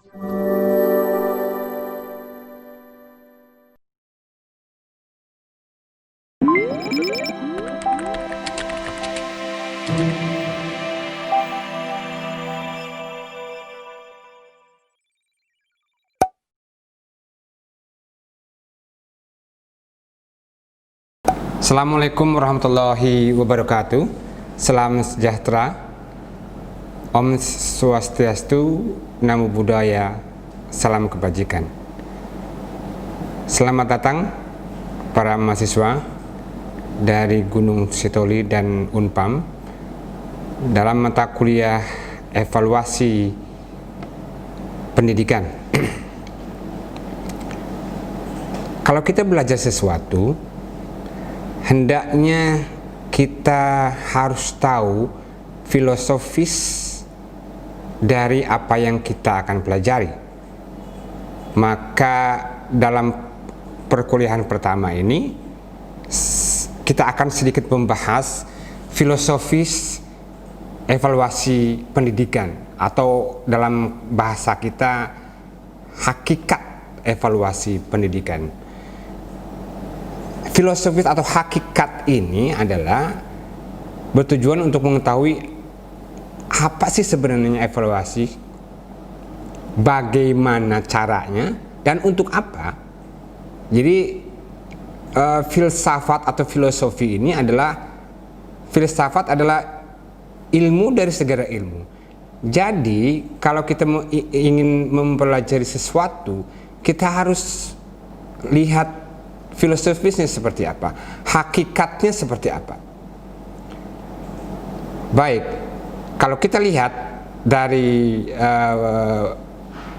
Assalamualaikum warahmatullahi wabarakatuh. Salam sejahtera, Om Swastiastu, Namo Buddhaya, salam kebajikan. Selamat datang para mahasiswa dari Gunung Sitoli dan Unpam dalam mata kuliah evaluasi pendidikan. Kalau kita belajar sesuatu, hendaknya kita harus tahu filosofis dari apa yang kita akan pelajari. Maka dalam perkuliahan pertama ini kita akan sedikit membahas filosofis evaluasi pendidikan, atau dalam bahasa kita hakikat evaluasi pendidikan. Filosofis atau hakikat ini adalah bertujuan untuk mengetahui apa sih sebenarnya evaluasi, bagaimana caranya, dan untuk apa. Jadi filsafat atau filosofi ini adalah, filsafat adalah ilmu dari segala ilmu. Jadi kalau kita ingin mempelajari sesuatu, kita harus lihat filosofisnya seperti apa, hakikatnya seperti apa. Baik, kalau kita lihat dari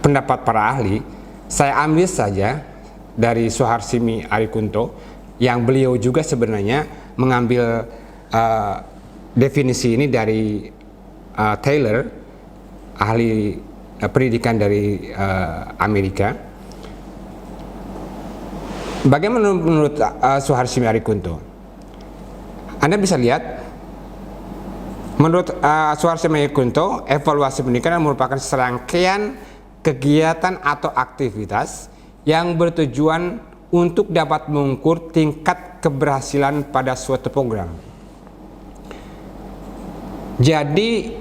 pendapat para ahli, saya ambil saja dari Suharsimi Arikunto, yang beliau juga sebenarnya mengambil definisi ini dari Taylor, ahli pendidikan dari Amerika. Bagaimana menurut Suharsimi Arikunto? Anda bisa lihat, menurut Suharsimi Arikunto, evaluasi pendidikan merupakan serangkaian kegiatan atau aktivitas yang bertujuan untuk dapat mengukur tingkat keberhasilan pada suatu program. Jadi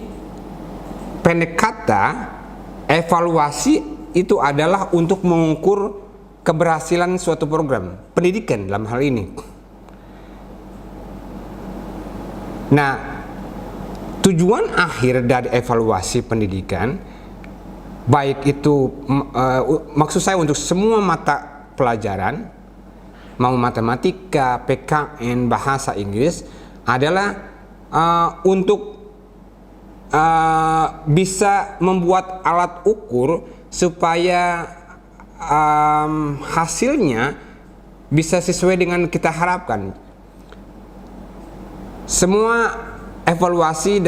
pendek kata, evaluasi itu adalah untuk mengukur keberhasilan suatu program pendidikan dalam hal ini. Nah, tujuan akhir dari evaluasi pendidikan, baik itu maksud saya untuk semua mata pelajaran, mau matematika, PKN, bahasa Inggris, adalah untuk bisa membuat alat ukur supaya hasilnya bisa sesuai dengan kita harapkan. Semua evaluasi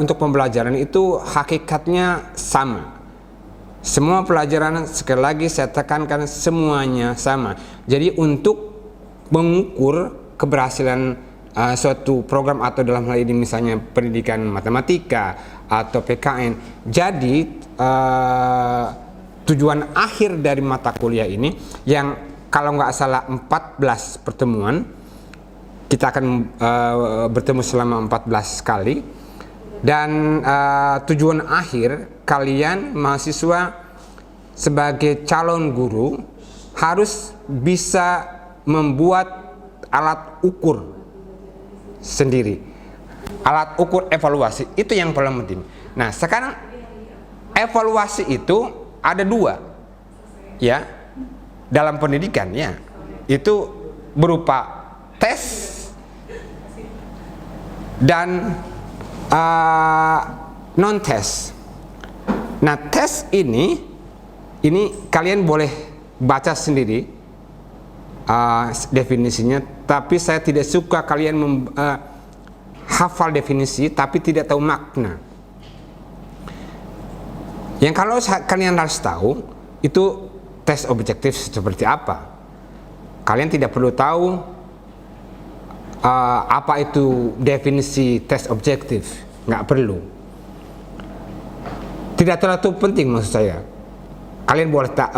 untuk pembelajaran itu hakikatnya sama. Semua pelajaran, sekali lagi saya tekankan, semuanya sama. Jadi untuk mengukur keberhasilan suatu program, atau dalam hal ini misalnya pendidikan matematika atau PKN. Jadi tujuan akhir dari mata kuliah ini, yang kalau nggak salah 14 pertemuan, kita akan bertemu selama 14 kali, dan tujuan akhir kalian mahasiswa sebagai calon guru harus bisa membuat alat ukur sendiri, alat ukur evaluasi. Itu yang paling penting. Nah, sekarang evaluasi itu ada dua, ya, dalam pendidikan, ya, itu berupa tes dan non tes. Nah, tes ini kalian boleh baca sendiri definisinya, tapi saya tidak suka kalian hafal definisi tapi tidak tahu makna. Yang kalau kalian harus tahu itu tes objektif seperti apa. Kalian tidak perlu tahu apa itu definisi tes objektif, nggak perlu. Tidak terlalu penting maksud saya. Kalian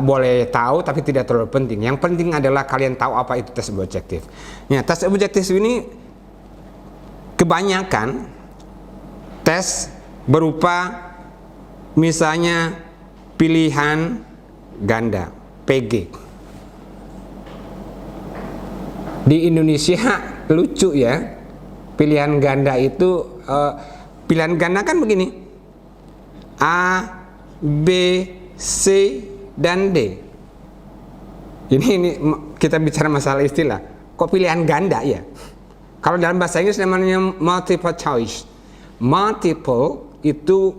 boleh tahu tapi tidak terlalu penting. Yang penting adalah kalian tahu apa itu tes objektif. Ya, tes objektif ini kebanyakan tes berupa misalnya pilihan ganda, PG. Di Indonesia lucu ya, pilihan ganda itu pilihan ganda kan begini, A, B, C, dan D. Ini kita bicara masalah istilah. Kok pilihan ganda ya? Kalau dalam bahasa Inggris namanya multiple choice. Multiple itu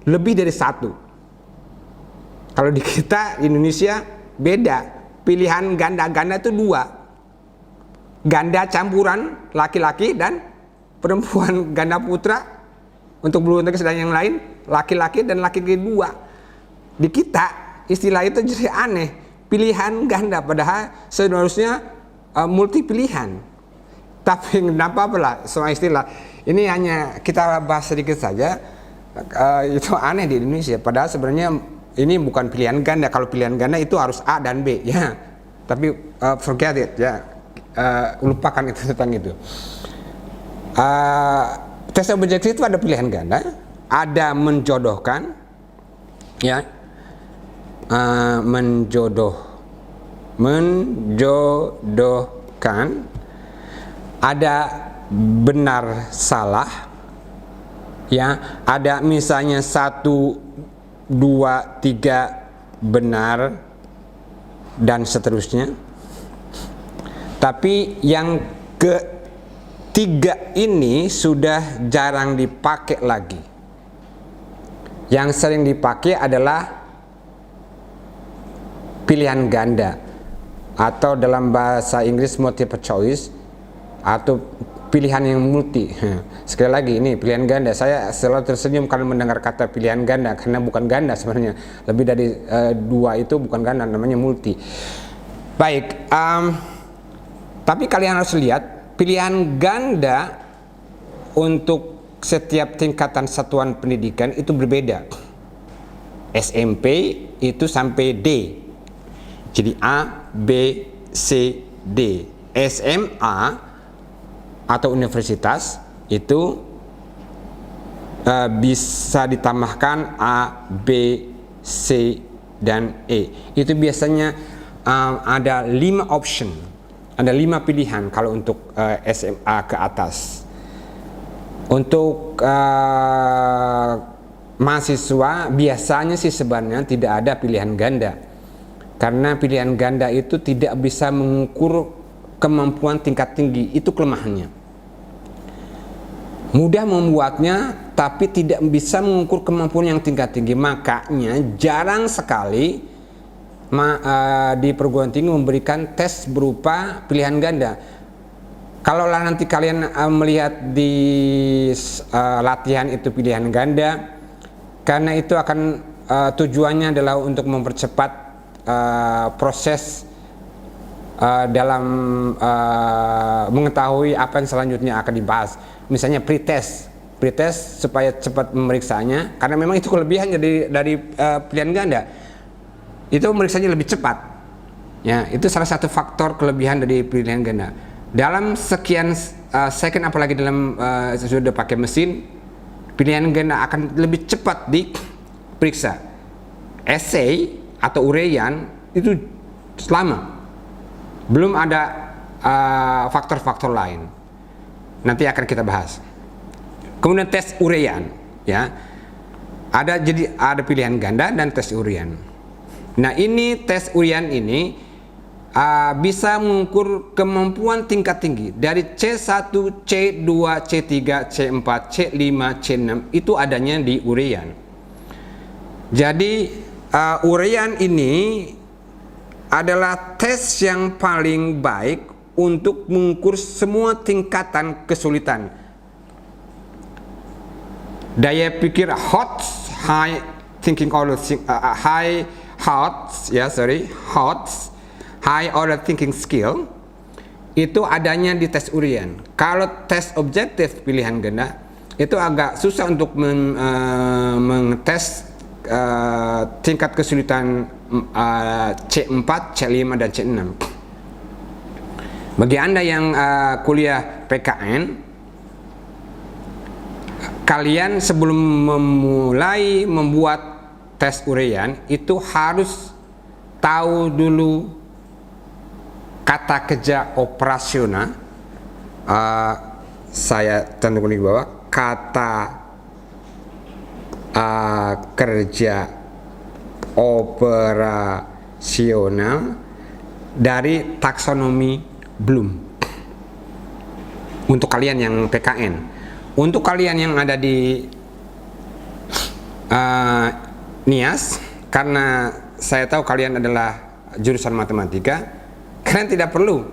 lebih dari satu. Kalau di kita Indonesia beda. Pilihan ganda-ganda itu 2. Ganda campuran laki-laki dan perempuan, ganda putra untuk bulu tangkis dan yang lain, laki-laki dan laki-laki 2. Di kita istilah itu jadi aneh, pilihan ganda, padahal seharusnya multi pilihan. Tapi kenapa lah soal istilah ini hanya kita bahas sedikit saja, itu aneh di Indonesia. Padahal sebenarnya ini bukan pilihan ganda. Kalau pilihan ganda itu harus A dan B ya. Tapi forget it ya. Lupakan itu tentang itu. Tes objektif itu ada pilihan ganda, ada menjodohkan, ya, menjodohkan, ada benar salah, ya, ada misalnya 1, 2, 3 benar dan seterusnya. Tapi yang ketiga ini sudah jarang dipakai lagi. Yang sering dipakai adalah pilihan ganda, atau dalam bahasa Inggris multiple choice, atau pilihan yang multi. Sekali lagi ini pilihan ganda. Saya selalu tersenyum kalau mendengar kata pilihan ganda, karena bukan ganda sebenarnya. Lebih dari 2 itu bukan ganda, namanya multi. Baik. Tapi kalian harus lihat, pilihan ganda untuk setiap tingkatan satuan pendidikan itu berbeda. SMP itu sampai D. Jadi A, B, C, D. SMA atau universitas itu bisa ditambahkan A, B, C, dan E. Itu biasanya ada 5 option. Ada 5 pilihan kalau untuk SMA ke atas. Untuk mahasiswa biasanya sih sebenarnya tidak ada pilihan ganda. Karena pilihan ganda itu tidak bisa mengukur kemampuan tingkat tinggi, itu kelemahannya. Mudah membuatnya tapi tidak bisa mengukur kemampuan yang tingkat tinggi. Makanya jarang sekali di perguruan tinggi memberikan tes berupa pilihan ganda. Kalau nanti kalian melihat di latihan itu pilihan ganda, karena itu akan tujuannya adalah untuk mempercepat proses dalam mengetahui apa yang selanjutnya akan dibahas. Misalnya pretest supaya cepat memeriksanya, karena memang itu kelebihan dari pilihan ganda. Itu memeriksanya lebih cepat. Ya, itu salah satu faktor kelebihan dari pilihan ganda. Dalam sekian second, apalagi dalam sudah pakai mesin, pilihan ganda akan lebih cepat diperiksa. Essay atau uraian itu lama. Belum ada faktor-faktor lain. Nanti akan kita bahas. Kemudian tes uraian, ya. Jadi ada pilihan ganda dan tes uraian. Nah, ini tes uraian ini bisa mengukur kemampuan tingkat tinggi dari C1, C2, C3, C4, C5, C6 itu adanya di uraian. Jadi uraian ini adalah tes yang paling baik untuk mengukur semua tingkatan kesulitan. Daya pikir hot, high thinking order, high order thinking skill itu adanya di tes uraian. Kalau tes objektif pilihan ganda itu agak susah untuk mengetes tingkat kesulitan C4, C5 dan C6. Bagi Anda yang kuliah PKN, kalian sebelum memulai membuat tes urean itu harus tahu dulu kata kerja operasional. Saya tentukan di bawah kata kerja operasional dari taksonomi Bloom. Untuk kalian yang PKN, untuk kalian yang ada di NIAS, karena saya tahu kalian adalah jurusan matematika, kalian tidak perlu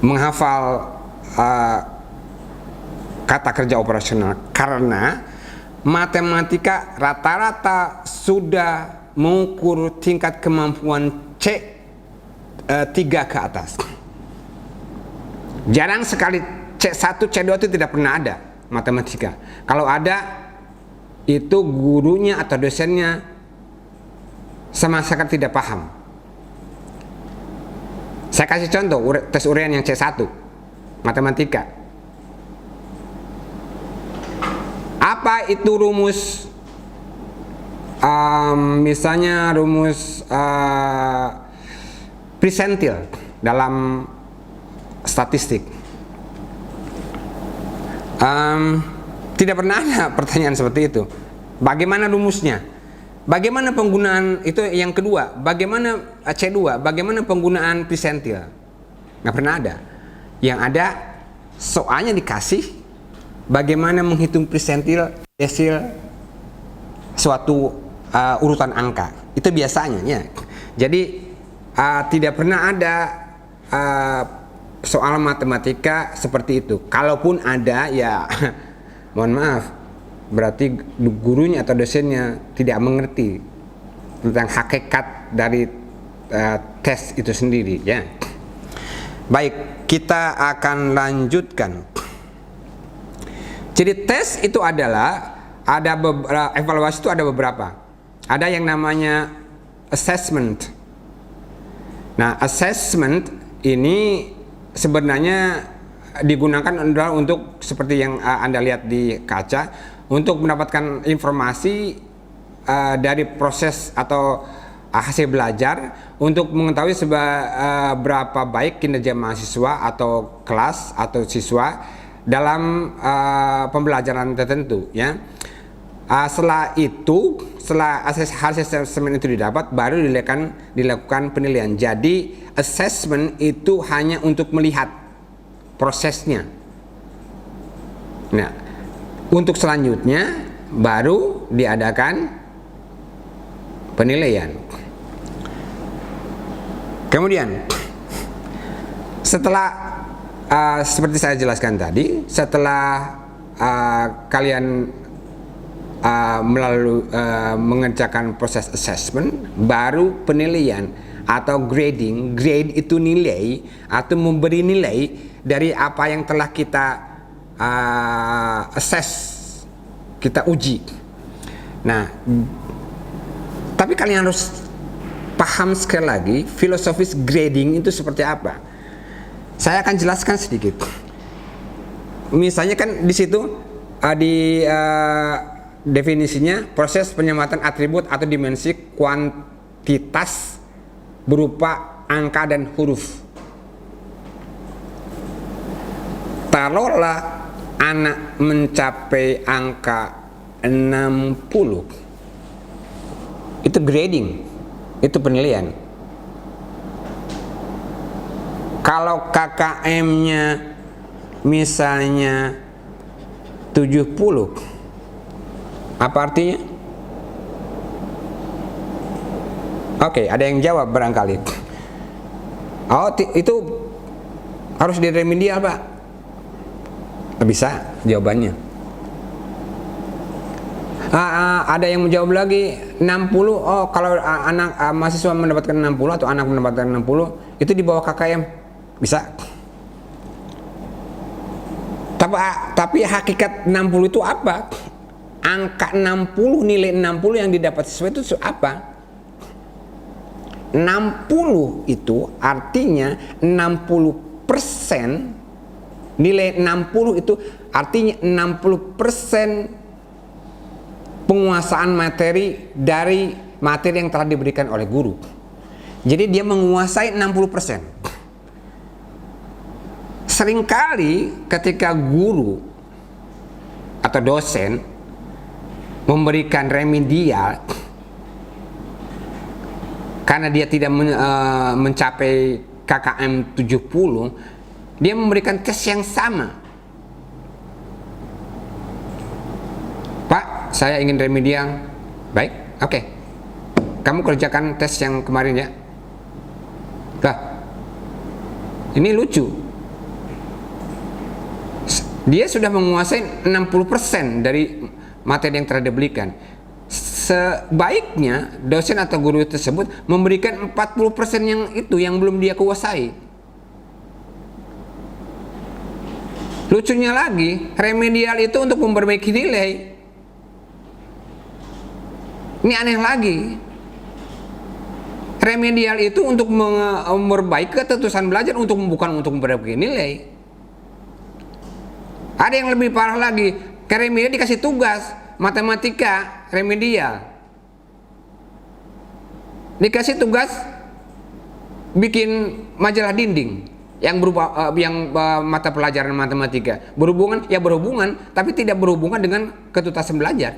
menghafal kata kerja operasional, karena matematika rata-rata sudah mengukur tingkat kemampuan C3 ke atas. Jarang sekali C1, C2 itu tidak pernah ada matematika. Kalau ada, itu gurunya atau dosennya sama sekali tidak paham. Saya kasih contoh tes urean yang C1 matematika. Apa itu rumus? Misalnya rumus persentil dalam statistik. Tidak pernah ada pertanyaan seperti itu. Bagaimana rumusnya? Bagaimana penggunaan itu yang kedua? Bagaimana C2? Bagaimana penggunaan persentil? Nggak pernah ada. Yang ada soalnya dikasih bagaimana menghitung persentil desil suatu urutan angka. Itu biasanya ya. Jadi tidak pernah ada soal matematika seperti itu. Kalaupun ada ya mohon maaf, berarti gurunya atau dosennya tidak mengerti tentang hakikat dari tes itu sendiri ya. Baik, kita akan lanjutkan. Jadi tes itu adalah evaluasi itu ada beberapa. Ada yang namanya assessment. Nah, assessment ini sebenarnya digunakan adalah untuk seperti yang Anda lihat di kaca, untuk mendapatkan informasi dari proses atau hasil belajar, untuk mengetahui seberapa baik kinerja mahasiswa atau kelas atau siswa dalam pembelajaran tertentu ya. Setelah itu, setelah hasil assessment itu didapat, baru dilakukan penilaian. Jadi assessment itu hanya untuk melihat prosesnya. Nah, untuk selanjutnya baru diadakan penilaian. Kemudian setelah seperti saya jelaskan tadi, setelah kalian mengerjakan proses assessment, baru penilaian atau grading. Grade itu nilai atau memberi nilai dari apa yang telah kita assess, kita uji. Nah, tapi kalian harus paham sekali lagi filosofis grading itu seperti apa. Saya akan jelaskan sedikit. Misalnya kan di situ definisinya proses penyematan atribut atau dimensi kuantitas berupa angka dan huruf. Taruhlah anak mencapai angka 60. Itu grading, itu penilaian. Kalau KKM-nya misalnya 70, apa artinya? Oke, ada yang jawab barangkali. Oh, itu harus diremedial, Pak. Bisa jawabannya. Ada yang menjawab lagi 60. Oh, kalau anak mahasiswa mendapatkan 60 atau anak mendapatkan 60, itu di bawah KKM. Bisa. Tapi hakikat 60 itu apa? angka 60, nilai 60 yang didapat siswa itu apa? 60 itu artinya 60%, nilai 60 itu artinya 60% penguasaan materi dari materi yang telah diberikan oleh guru. Jadi dia menguasai 60%. Seringkali ketika guru atau dosen memberikan remedial karena dia tidak mencapai KKM 70, dia memberikan tes yang sama. Pak, saya ingin remedial. Baik, oke. Kamu kerjakan tes yang kemarin ya. Lah, ini lucu. Dia sudah menguasai 60% dari materi yang telah diberikan. Sebaiknya dosen atau guru tersebut memberikan 40% yang belum dia kuasai. Lucunya lagi, remedial itu untuk memperbaiki nilai. Ini aneh lagi. Remedial itu untuk memperbaiki ketetusan belajar, bukan untuk memperbaiki nilai. Ada yang lebih parah lagi, ke remedial dikasih tugas matematika remedial, dikasih tugas bikin majalah dinding yang berupa mata pelajaran matematika berhubungan tapi tidak berhubungan dengan ketuntasan belajar.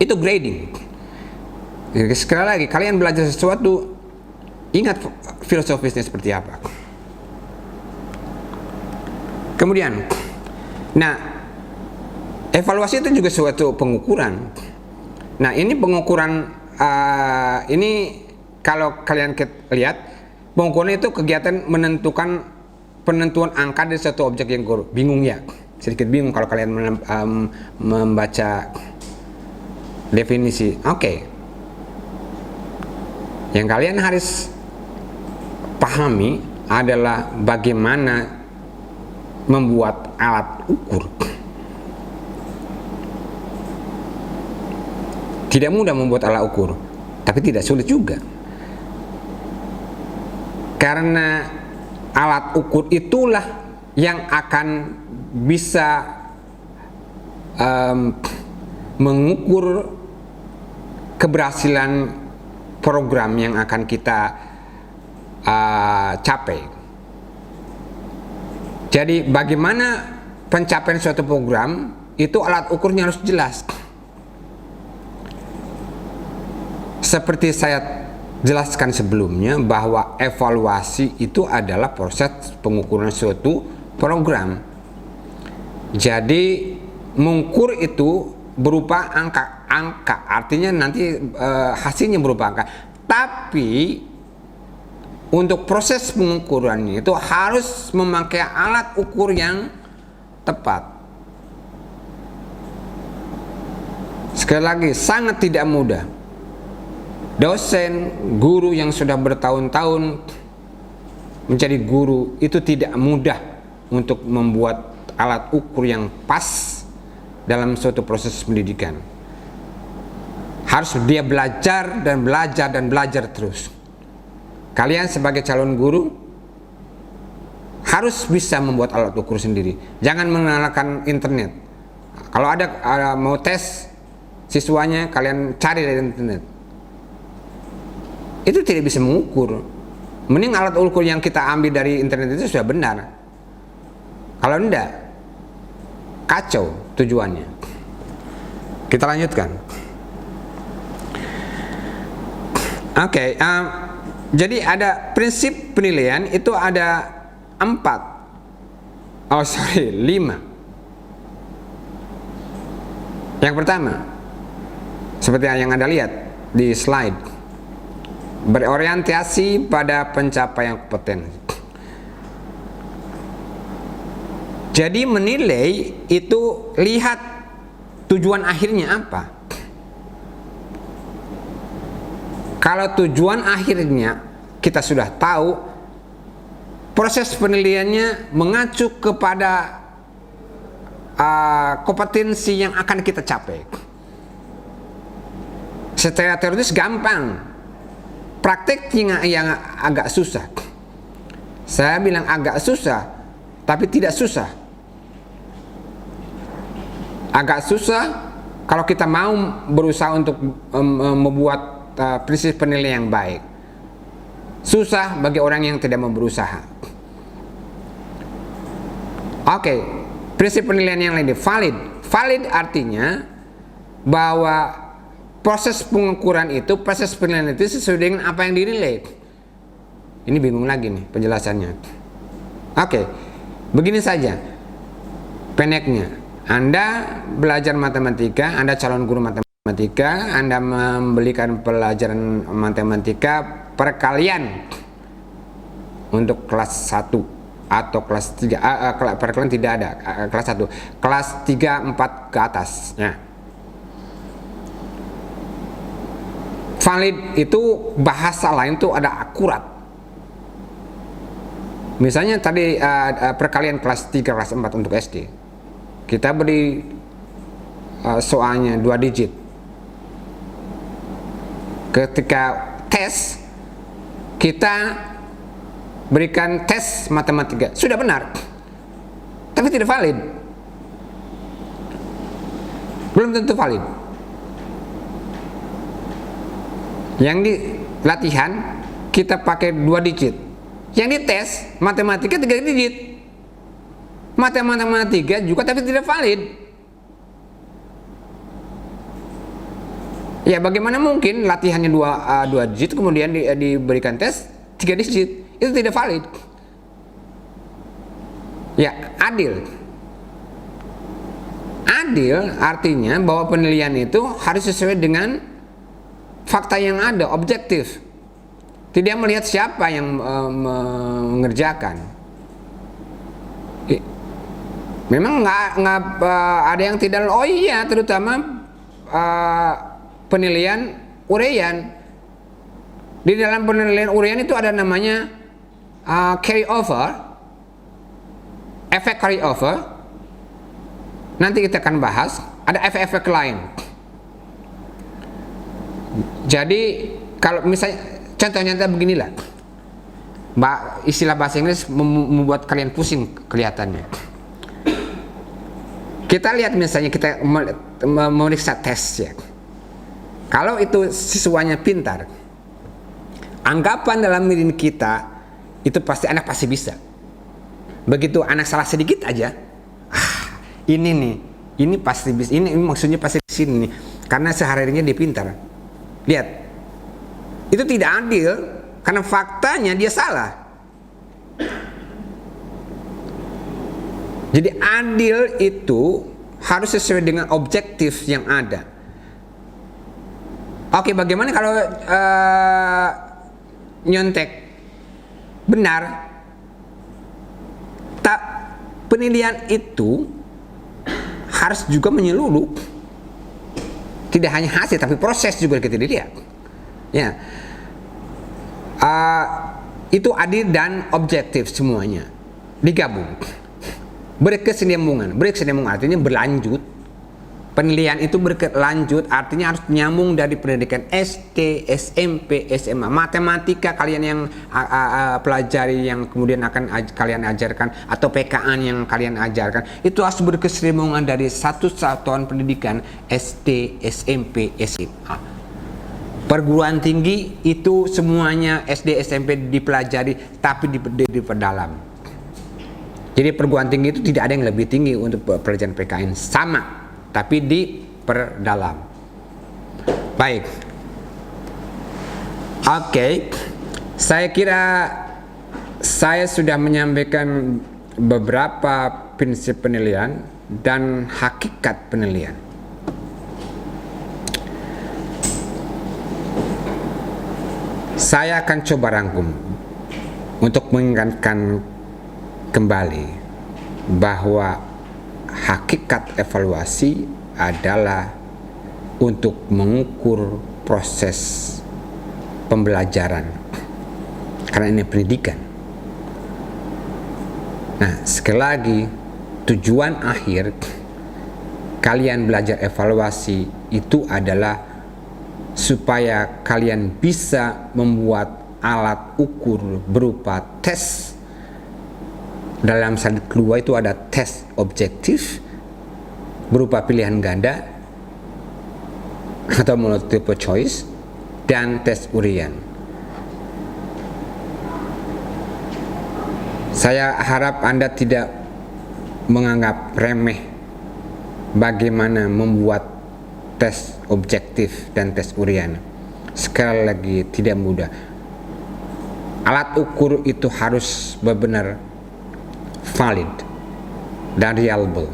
Itu grading. Sekali lagi, kalian belajar sesuatu, ingat filosofisnya seperti apa. Kemudian, evaluasi itu juga suatu pengukuran. Nah, ini pengukuran ini kalau kalian lihat, pengukuran itu kegiatan penentuan angka dari satu objek yang guru. Bingung ya? Sedikit bingung kalau kalian membaca definisi. Oke. Yang kalian harus pahami adalah bagaimana membuat alat ukur. Tidak mudah membuat alat ukur, tapi tidak sulit juga. Karena alat ukur itulah yang akan bisa mengukur keberhasilan program yang akan kita capai. Jadi bagaimana pencapaian suatu program itu alat ukurnya harus jelas. Seperti saya jelaskan sebelumnya bahwa evaluasi itu adalah proses pengukuran suatu program. Jadi mengukur itu berupa angka, artinya nanti hasilnya berupa angka. Tapi untuk proses pengukurannya itu harus memakai alat ukur yang tepat. Sekali lagi, sangat tidak mudah. Dosen, guru yang sudah bertahun-tahun menjadi guru itu tidak mudah untuk membuat alat ukur yang pas dalam suatu proses pendidikan. Harus dia belajar dan belajar dan belajar terus. Kalian sebagai calon guru harus bisa membuat alat ukur sendiri. Jangan mengandalkan internet. Kalau ada mau tes siswanya, kalian cari dari internet. Itu tidak bisa mengukur. Mending alat ukur yang kita ambil dari internet itu sudah benar. Kalau enggak, kacau tujuannya. Kita lanjutkan. Oke, jadi ada prinsip penilaian itu ada 5. Yang pertama, seperti yang Anda lihat di slide, berorientasi pada pencapaian kompeten. Jadi menilai itu lihat tujuan akhirnya apa. Kalau tujuan akhirnya kita sudah tahu, proses penilaiannya mengacu kepada kompetensi yang akan kita capai. Secara teoritis gampang, prakteknya yang agak susah. Saya bilang agak susah, tapi tidak susah. Agak susah kalau kita mau berusaha untuk membuat prinsip penilaian yang baik. Susah bagi orang yang tidak mau berusaha. Oke, prinsip penilaian yang lain valid. Valid artinya bahwa proses pengukuran itu, proses penilaian itu sesuai dengan apa yang dinilai. Ini bingung lagi nih penjelasannya. Oke, begini saja pendeknya. Anda belajar matematika, Anda calon guru matematika, Anda memberikan pelajaran matematika perkalian untuk kelas 1 atau kelas 3, perkalian tidak ada, kelas 1, kelas 3, 4 ke atas ya. Valid itu bahasa lain tuh ada akurat. Misalnya tadi perkalian kelas 3, kelas 4 untuk SD. Kita beri soalnya 2 digit. Ketika tes, kita berikan tes matematika, sudah benar, tapi tidak valid. Belum tentu valid. Yang di latihan kita pakai 2 digit, yang di tes matematika 3 digit. Matematika juga tapi tidak valid. Ya bagaimana mungkin latihannya 2 digit kemudian diberikan tes 3 digit, itu tidak valid. Ya adil. Adil artinya bahwa penilaian itu harus sesuai dengan fakta yang ada, objektif. Tidak melihat siapa yang mengerjakan. Memang nggak ada yang tidak, oh iya, terutama penilaian uraian. Di dalam penilaian uraian itu ada namanya carry over, efek carry over. Nanti kita akan bahas. Ada efek-efek lain. Jadi kalau misalnya contohnya beginilah, istilah bahasa Inggris membuat kalian pusing kelihatannya. Kita lihat misalnya kita memeriksa tes ya. Kalau itu siswanya pintar, anggapan dalam diri kita itu pasti anak pasti bisa. Begitu anak salah sedikit aja, ini nih, ini pasti bisa. Ini maksudnya pasti di sini nih, karena sehari-harinya dia pintar. Lihat, itu tidak adil karena faktanya dia salah. Jadi adil itu harus sesuai dengan objektif yang ada. Oke, bagaimana kalau nyontek? Benar. Penilaian itu harus juga menyeluruh. Tidak hanya hasil tapi proses juga kita dilihat. Ya. Itu adil dan objektif semuanya digabung. Berkesinambungan artinya berlanjut. Penilaian itu berkelanjut artinya harus nyambung dari pendidikan SD, SMP, SMA. Matematika kalian yang pelajari yang kemudian akan kalian ajarkan, atau PKN yang kalian ajarkan, itu harus berkesinambungan dari satu satuan pendidikan SD, SMP, SMA. Perguruan tinggi itu semuanya SD, SMP dipelajari tapi diperdalam. Jadi perguruan tinggi itu tidak ada yang lebih tinggi untuk pelajaran PKN, sama, tapi diperdalam. Baik. Oke. Saya kira saya sudah menyampaikan beberapa prinsip penilaian dan hakikat penilaian. Saya akan coba rangkum untuk mengingatkan kembali bahwa hakikat evaluasi adalah untuk mengukur proses pembelajaran, karena ini pendidikan. Nah, sekali lagi, tujuan akhir kalian belajar evaluasi itu adalah supaya kalian bisa membuat alat ukur berupa tes. Dalam slide kedua itu ada tes objektif berupa pilihan ganda atau multiple choice dan tes urian. Saya harap Anda tidak menganggap remeh bagaimana membuat tes objektif dan tes urian. Sekali lagi, tidak mudah. Alat ukur itu harus benar-benar valid dan reliable.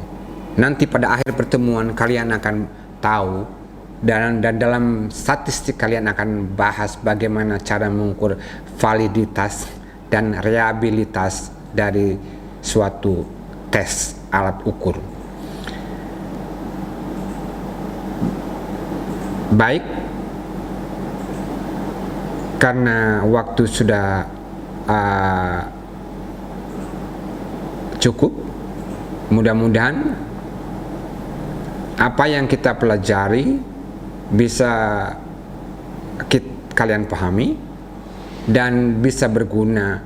Nanti pada akhir pertemuan kalian akan tahu, dan dalam statistik kalian akan bahas bagaimana cara mengukur validitas dan reliabilitas dari suatu tes alat ukur. Baik, karena waktu sudah cukup, mudah-mudahan apa yang kita pelajari bisa kalian pahami dan bisa berguna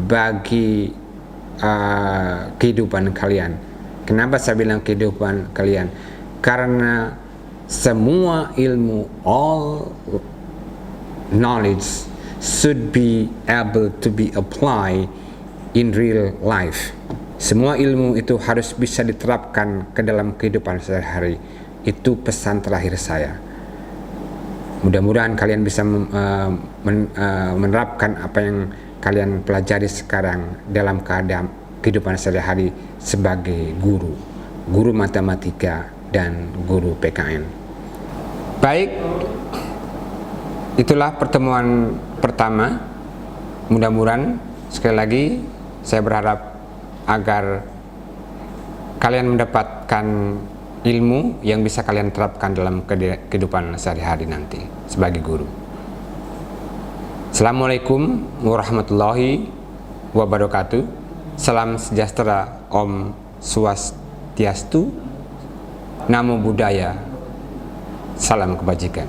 bagi kehidupan kalian. Kenapa saya bilang kehidupan kalian? Karena semua ilmu, all knowledge should be able to be applied in real life. Semua ilmu itu harus bisa diterapkan ke dalam kehidupan sehari-hari. Itu pesan terakhir saya. Mudah-mudahan kalian bisa menerapkan apa yang kalian pelajari sekarang dalam kehidupan sehari-hari sebagai guru matematika dan guru PKN. Baik, itulah pertemuan pertama. Mudah-mudahan, sekali lagi saya berharap agar kalian mendapatkan ilmu yang bisa kalian terapkan dalam kehidupan sehari-hari nanti sebagai guru. Assalamualaikum warahmatullahi wabarakatuh. Salam sejahtera, Om Swastiastu, Namo Buddhaya, salam kebajikan.